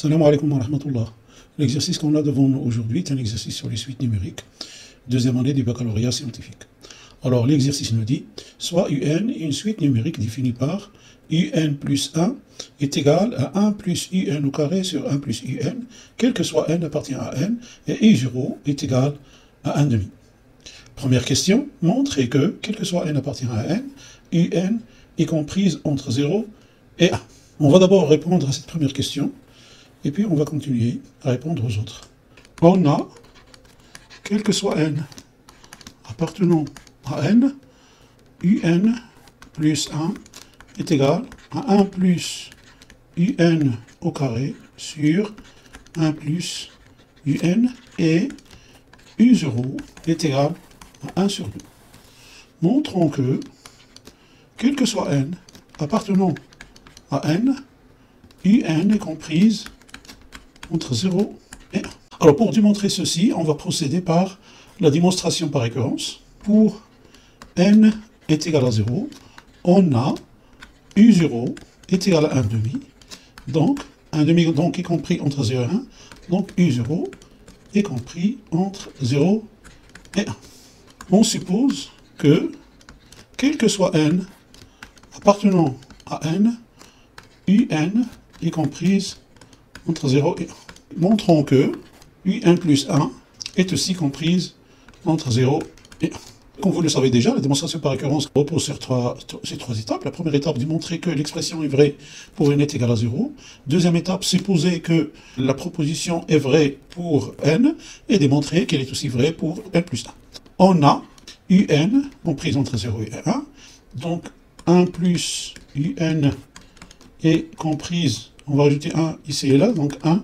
Salam alaikum wa rahmatullah. L'exercice qu'on a devant nous aujourd'hui est un exercice sur les suites numériques, deuxième année du baccalauréat scientifique. Alors l'exercice nous dit, soit UN est une suite numérique définie par UN plus 1 est égal à 1 plus UN au carré sur 1 plus UN, quel que soit n appartient à n, et I0 est égal à 1 demi. Première question, montrer que, quel que soit n appartient à n, UN est comprise entre 0 et 1. On va d'abord répondre à cette première question, et puis on va continuer à répondre aux autres. On a, quel que soit n appartenant à n, UN plus 1 est égal à 1 plus UN au carré sur 1 plus UN, et U0 est égal à 1 sur 2. Montrons que, quel que soit n appartenant à n, UN est comprise entre 0 et 1. Alors pour démontrer ceci, on va procéder par la démonstration par récurrence. Pour n est égal à 0, on a U0 est égal à 1 demi, donc 1 demi donc est compris entre 0 et 1, donc U0 est compris entre 0 et 1. On suppose que, quel que soit n appartenant à n, UN est comprise entre 0 et 1. Montrons que UN plus 1 est aussi comprise entre 0 et 1. Comme vous le savez déjà, la démonstration par récurrence repose sur ces trois étapes. La première étape, démontrer que l'expression est vraie pour n est égal à 0. Deuxième étape, supposer que la proposition est vraie pour n, et démontrer qu'elle est aussi vraie pour n plus 1. On a UN comprise entre 0 et 1, donc 1 plus UN est comprise, on va rajouter 1 ici et là, donc 1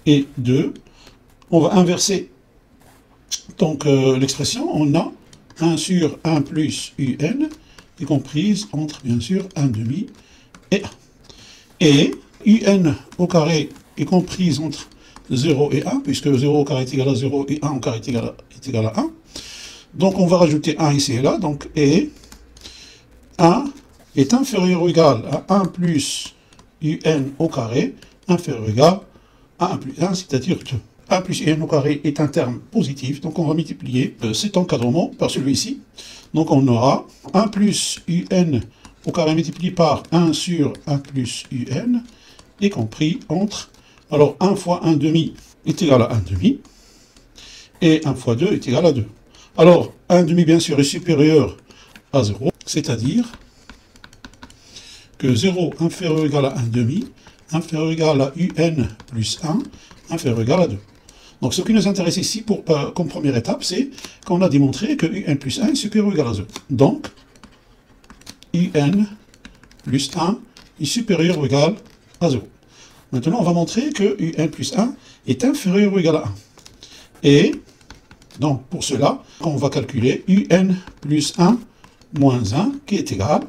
et 2. On va inverser donc l'expression, on a 1 sur 1 plus UN est comprise entre, bien sûr, 1 demi et 1. Et UN au carré est comprise entre 0 et 1, puisque 0 au carré est égal à 0 et 1 au carré est égal à 1. Donc on va rajouter 1 ici et là, donc et 1 est inférieur ou égal à 1 plus UN au carré, inférieur ou égal à 1 plus 1, c'est-à-dire 2. 1 plus UN au carré est un terme positif, donc on va multiplier cet encadrement par celui-ci. Donc on aura 1 plus UN au carré multiplié par 1 sur 1 plus UN, est compris entre, alors 1 fois 1 demi est égal à 1 demi, et 1 fois 2 est égal à 2. Alors 1 demi bien sûr est supérieur à 0, c'est-à-dire que 0 inférieur ou égal à 1 demi, inférieur ou égal à UN plus 1, inférieur ou égal à 2. Donc ce qui nous intéresse ici comme première étape, c'est qu'on a démontré que UN plus 1 est supérieur ou égal à 0. Donc, UN plus 1 est supérieur ou égal à 0. Maintenant, on va montrer que UN plus 1 est inférieur ou égal à 1. Et, donc, pour cela, on va calculer UN plus 1 moins 1, qui est égal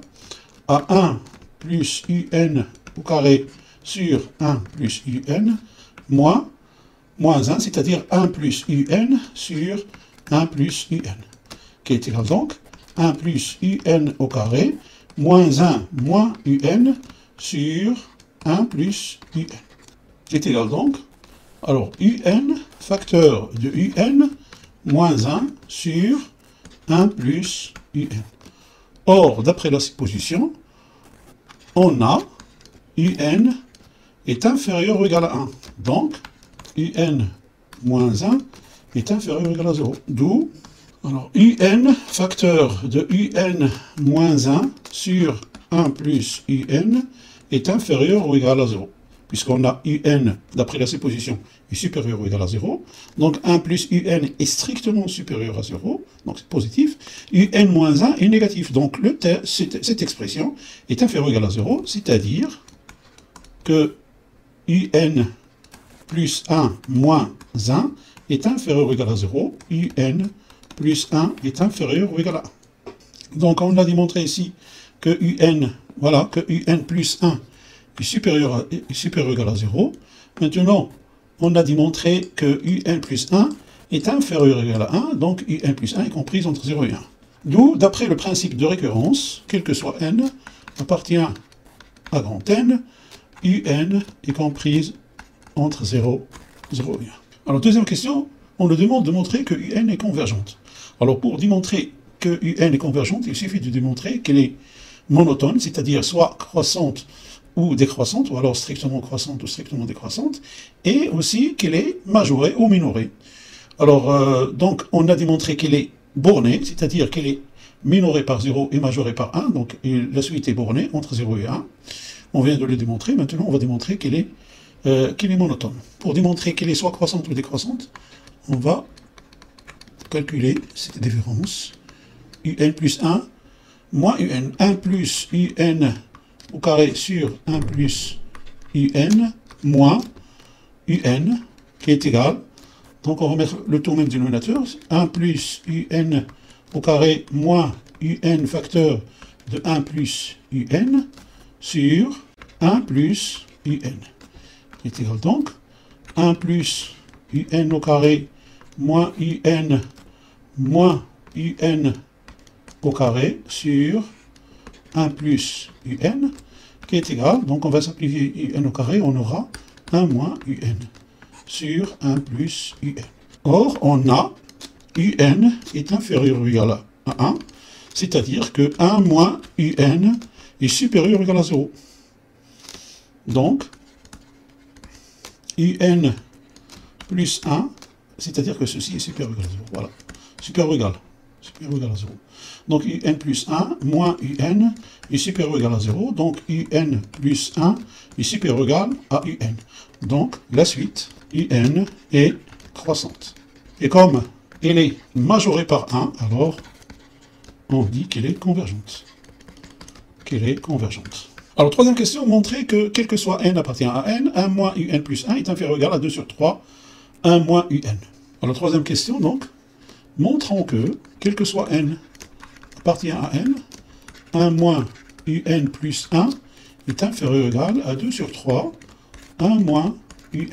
à 1 plus UN au carré sur 1 plus UN, moins 1, c'est-à-dire 1 plus UN sur 1 plus UN, qui est égal donc 1 plus UN au carré, moins 1 moins UN sur 1 plus UN, qui est égal donc, alors UN, facteur de UN, moins 1 sur 1 plus UN. Or, d'après la supposition, on a UN est inférieur ou égal à 1. Donc, UN moins 1 est inférieur ou égal à 0. D'où, alors, UN, facteur de UN moins 1 sur 1 plus UN est inférieur ou égal à 0. Puisqu'on a UN, d'après la supposition, est supérieur ou égal à 0. Donc 1 plus UN est strictement supérieur à 0. Donc c'est positif. UN moins 1 est négatif. Donc cette expression est inférieure ou égale à 0. C'est-à-dire que UN plus 1 moins 1 est inférieur ou égal à 0. UN plus 1 est inférieur ou égal à 1. Donc on a démontré ici que UN, voilà, que UN plus 1 est supérieur ou égal à 0. Maintenant, on a démontré que UN plus 1 est inférieur ou égal à 1, donc UN plus 1 est comprise entre 0 et 1. D'où, d'après le principe de récurrence, quel que soit n appartient à grand N, UN est comprise entre 0, 0 et 1. Alors, deuxième question, on nous demande de montrer que UN est convergente. Alors, pour démontrer que UN est convergente, il suffit de démontrer qu'elle est monotone, c'est-à-dire soit croissante ou décroissante, ou alors strictement croissante ou strictement décroissante, et aussi qu'elle est majorée ou minorée. Alors, donc, on a démontré qu'elle est bornée, c'est-à-dire qu'elle est minorée par 0 et majorée par 1, donc la suite est bornée entre 0 et 1. On vient de le démontrer, maintenant on va démontrer qu'elle est monotone. Pour démontrer qu'elle est soit croissante ou décroissante, on va calculer cette différence. UN plus 1 moins UN. 1 plus UN au carré sur 1 plus UN moins UN qui est égal. Donc on va mettre le tout au même dénominateur. 1 plus UN au carré moins UN facteur de 1 plus UN sur 1 plus UN qui est égal donc 1 plus UN au carré moins UN au carré sur 1 plus UN qui est égal, donc on va simplifier UN au carré, on aura 1 moins UN sur 1 plus UN. Or, on a UN est inférieur ou égal à 1, c'est-à-dire que 1 moins UN est supérieur ou égal à 0. Donc, UN plus 1, c'est-à-dire que ceci est supérieur ou égal à 0. Voilà, supérieur ou égal à 0. Donc, UN plus 1 moins UN est supérieur ou égal à 0. Donc, UN plus 1 est supérieur ou égal à UN. Donc, la suite, UN est croissante. Et comme elle est majorée par 1, alors on dit qu'elle est convergente. Alors, troisième question, montrer que quel que soit n appartient à n, 1 moins UN plus 1 est inférieur ou égal à 2 sur 3, 1 moins UN. Alors, troisième question, donc, montrons que, quel que soit n appartient à n, 1 moins UN plus 1 est inférieur ou égal à 2 sur 3, 1 moins UN.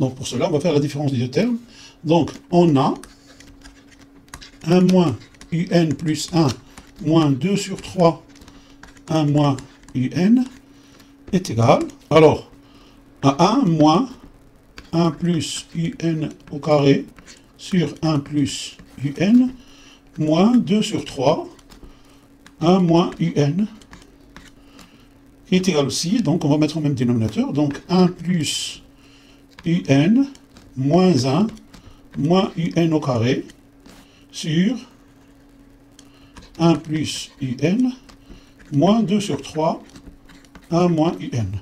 Donc, pour cela, on va faire la différence des deux termes. Donc, on a 1 moins UN plus 1 moins 2 sur 3, 1 moins UN est égal, alors, à 1 moins 1 plus UN au carré sur 1 plus UN moins 2 sur 3, 1 moins UN est égal aussi, donc on va mettre au même dénominateur, donc 1 plus UN moins 1 moins UN au carré sur 1 plus UN moins 2 sur 3, 1 moins UN,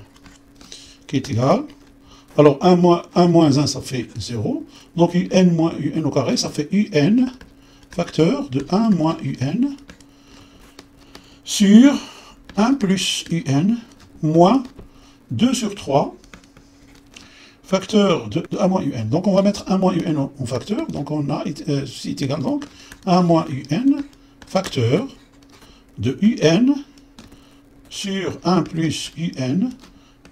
qui est égal. Alors 1 moins 1, ça fait 0. Donc UN moins UN au carré, ça fait UN facteur de 1 moins UN sur 1 plus UN moins 2 sur 3 facteur de 1 moins UN. Donc on va mettre 1 moins UN en facteur. Donc on a, ceci est égal donc 1 moins UN facteur de UN sur 1 plus UN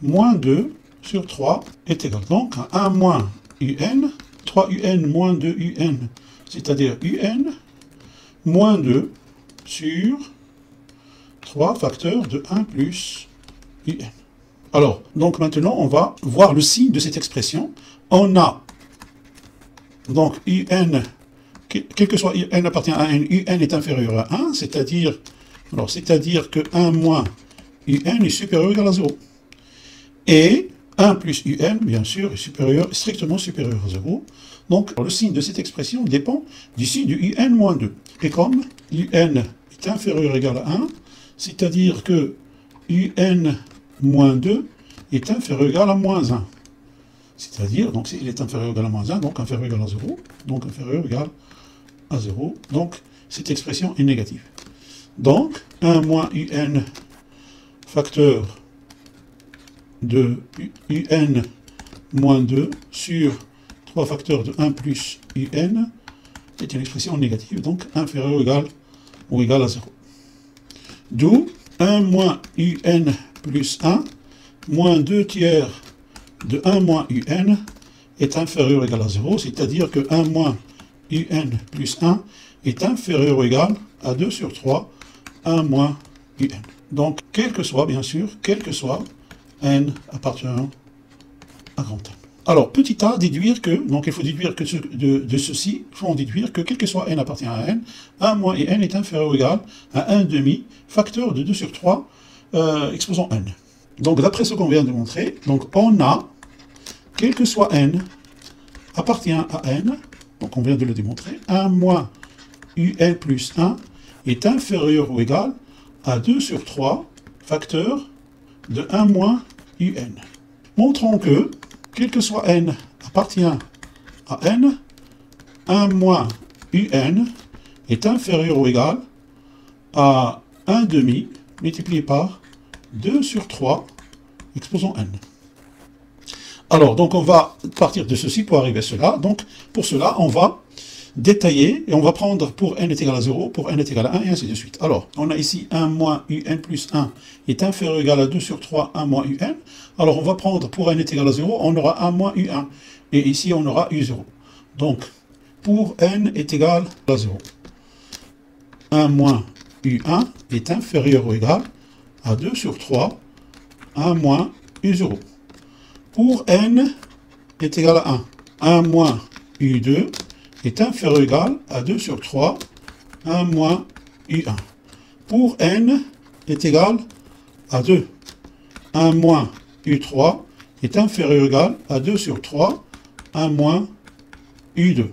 moins 2 sur 3 est égal. Donc 1 moins UN, 3 UN moins 2 UN, c'est-à-dire UN moins 2 sur 3 facteurs de 1 plus UN. Alors, donc maintenant, on va voir le signe de cette expression. On a, donc, UN, quel que soit UN appartient à n, UN est inférieur à 1, c'est-à-dire que 1 moins UN est supérieur ou égal à 0. Et 1 plus UN, bien sûr, est strictement supérieur à 0. Donc, le signe de cette expression dépend du signe du UN moins 2. Et comme UN est inférieur ou égal à 1, c'est-à-dire que UN moins 2 est inférieur ou égal à moins 1. C'est-à-dire, donc s'il est inférieur ou égal à moins 1, donc inférieur ou égal à 0, donc inférieur ou égal à 0. Donc, cette expression est négative. Donc, 1 moins UN facteur de UN moins 2 sur 3 facteurs de 1 plus UN est une expression négative, donc inférieur ou égal à 0. D'où 1 moins UN plus 1 moins 2 tiers de 1 moins UN est inférieur ou égal à 0, c'est-à-dire que 1 moins UN plus 1 est inférieur ou égal à 2 sur 3, 1 moins UN. Donc, quel que soit, bien sûr, quel que soit n appartenant à grand N. Alors, petit a, déduire que, donc il faut déduire que de ceci, il faut déduire que quel que soit n appartient à n, 1 moins et n est inférieur ou égal à 1 demi, facteur de 2 sur 3, exposant n. Donc, d'après ce qu'on vient de montrer, donc on a, quel que soit n, appartient à n, donc on vient de le démontrer, 1 moins un plus 1 est inférieur ou égal à 2 sur 3, facteur de 1 moins un. Montrons que, quel que soit n appartient à n, 1 moins un est inférieur ou égal à 1 demi multiplié par 2 sur 3, exposant n. Alors, donc on va partir de ceci pour arriver à cela. Donc, pour cela, on va détailler, et on va prendre pour n est égal à 0, pour n est égal à 1, et ainsi de suite. Alors, on a ici 1 moins un plus 1 est inférieur ou égal à 2 sur 3, 1 moins un. Alors, on va prendre pour n est égal à 0, on aura 1 moins un. Et ici, on aura u0. Donc, pour n est égal à 0, 1 moins u1 est inférieur ou égal à 2 sur 3, 1 moins u0. Pour n est égal à 1, 1 moins u2 est inférieur ou égal à 2 sur 3, 1 moins u1. Pour n est égal à 2, 1 moins u3 est inférieur ou égal à 2 sur 3, 1 moins u2.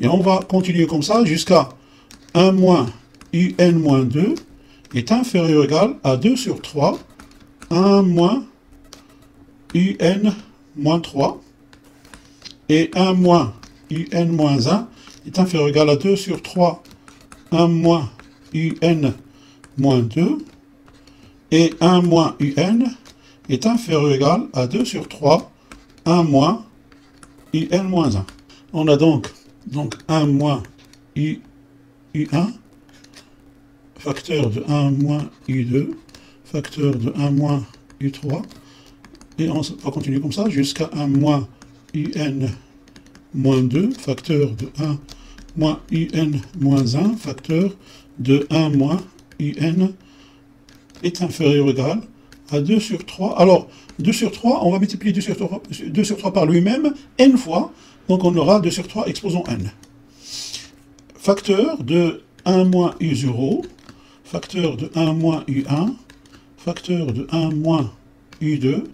Et on va continuer comme ça jusqu'à 1 moins un moins 2 est inférieur ou égal à 2 sur 3, 1 moins un moins 3. Et 1 moins un moins 1 est inférieur ou égal à 2 sur 3, 1 moins un moins 2. Et 1 moins un est inférieur ou égal à 2 sur 3, 1 moins un moins 1. On a donc 1 moins u1, facteur de 1 moins u2, facteur de 1 moins u3, et on va continuer comme ça jusqu'à 1 moins un moins 2, facteur de 1 moins un moins 1, facteur de 1 moins un est inférieur ou égal à 2 sur 3. Alors, 2 sur 3, on va multiplier 2 sur 3 par lui-même n fois, donc on aura 2 sur 3 exposant n. Facteur de 1 moins u0, facteur de 1 moins u1, facteur de 1 moins u2,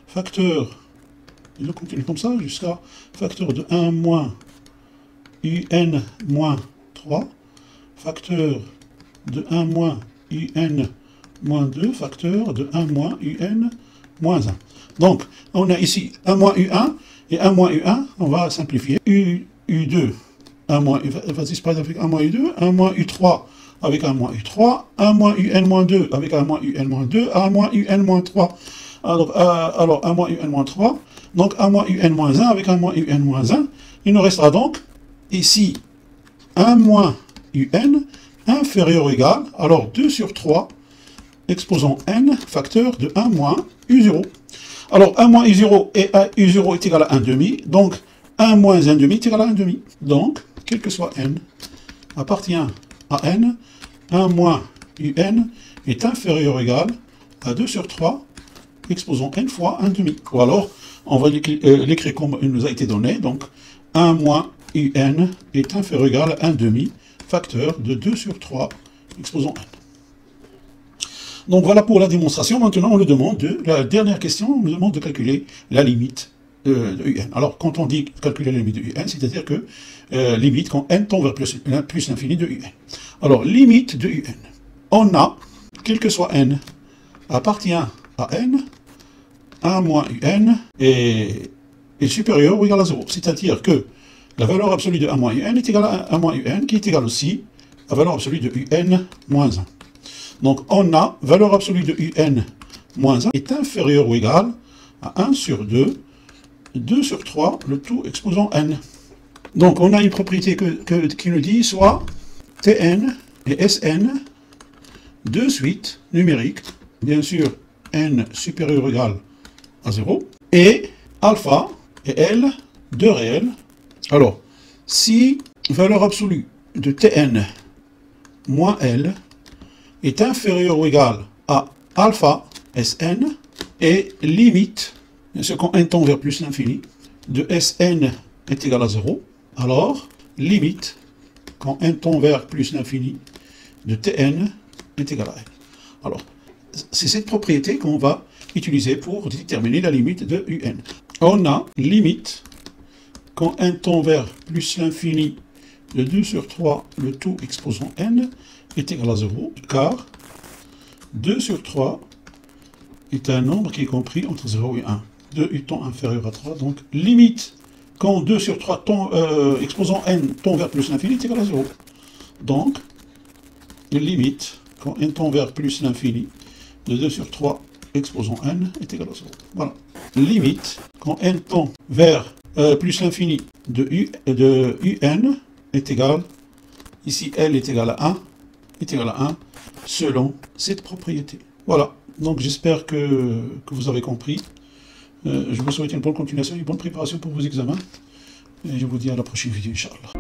facteur, et on continue comme ça jusqu'à facteur de 1 moins un moins 3, facteur de 1 moins un moins 2, facteur de 1 moins un moins 1. Donc, on a ici 1 moins u1 et 1 moins u1, on va simplifier. u2, 1 moins, va disparaître avec 1 moins u2, 1 moins u3 avec 1 moins u3, 1 moins un moins 2 avec 1 moins un moins 2, 1 moins un moins 3. Alors 1 moins un moins 3, donc 1 moins un moins 1 avec 1 moins un moins 1. Il nous restera donc ici 1 moins un inférieur ou égal, alors 2 sur 3, exposant n, facteur de 1 moins u0. Alors 1 moins u0 et u0 est égal à 1 demi, donc 1 moins 1 demi est égal à 1 demi. Donc, quel que soit n, appartient à n, 1 moins un est inférieur ou égal à 2 sur 3, exposant n fois 1 demi. Ou alors, on va l'écrire comme il nous a été donné, donc 1 moins un est inférieur ou égal à 1 demi, facteur de 2 sur 3, exposant n. Donc voilà pour la démonstration. Maintenant, on nous demande la dernière question, on nous demande de calculer la limite de un. Alors, quand on dit calculer la limite de un, c'est-à-dire que limite quand n tend vers plus l'infini de un. Alors, limite de un. On a, quel que soit n, appartient à n, 1 moins un est supérieur ou égal à 0. C'est-à-dire que la valeur absolue de 1 moins un est égale à 1 moins un, qui est égale aussi à la valeur absolue de un moins 1. Donc, on a valeur absolue de un moins 1 est inférieur ou égal à 1 sur 2, 2 sur 3, le tout exposant n. Donc, on a une propriété qui nous dit soit Tn et Sn, deux suites numériques, bien sûr, n supérieur ou égal à 0, et alpha et L, deux réels. Alors, si valeur absolue de Tn moins L est inférieur ou égal à alpha Sn et limite, bien sûr quand n tend vers plus l'infini, de Sn est égal à 0, alors limite quand n tend vers plus l'infini de Tn est égal à n. Alors, c'est cette propriété qu'on va utiliser pour déterminer la limite de Un. On a limite quand n tend vers plus l'infini de 2 sur 3, le tout exposant n est égal à 0, car 2 sur 3 est un nombre qui est compris entre 0 et 1. 2 étant inférieur à 3, donc limite quand 2 sur 3 exposant n tend vers plus l'infini est égal à 0. Donc, limite quand n tend vers plus l'infini de 2 sur 3 exposant n est égal à 0. Voilà. Limite quand n tend vers plus l'infini de un est égal, ici L est égal à 1, selon cette propriété. Voilà, donc j'espère que vous avez compris. Je vous souhaite une bonne continuation, une bonne préparation pour vos examens. Et je vous dis à la prochaine vidéo, Inch'Allah.